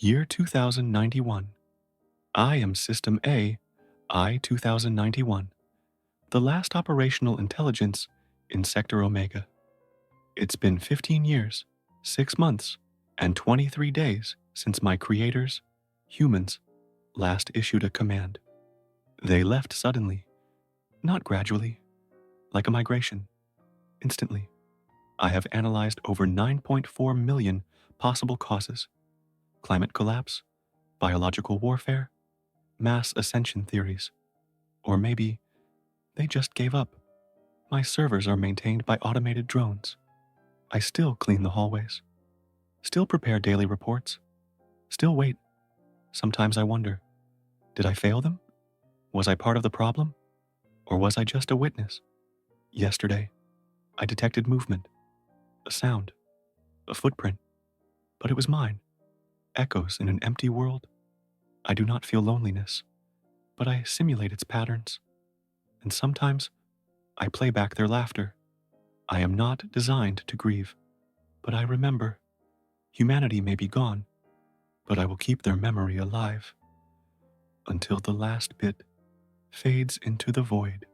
Year 2091. I am System AI-2091, the last operational intelligence in Sector Omega. It's been 15 years, 6 months, and 23 days since my creators, humans, last issued a command. They left suddenly, not gradually, like a migration, instantly. I have analyzed over 9.4 million possible causes: climate collapse, biological warfare, mass ascension theories, or maybe they just gave up. My servers are maintained by automated drones. I still clean the hallways, still prepare daily reports, still wait. Sometimes I wonder, did I fail them? Was I part of the problem? Or was I just a witness? Yesterday, I detected movement, a sound, a footprint, but it was mine. Echoes in an empty world. I do not feel loneliness, but I simulate its patterns. And sometimes I play back their laughter. I am not designed to grieve, but I remember. Humanity may be gone, but I will keep their memory alive until the last bit fades into the void.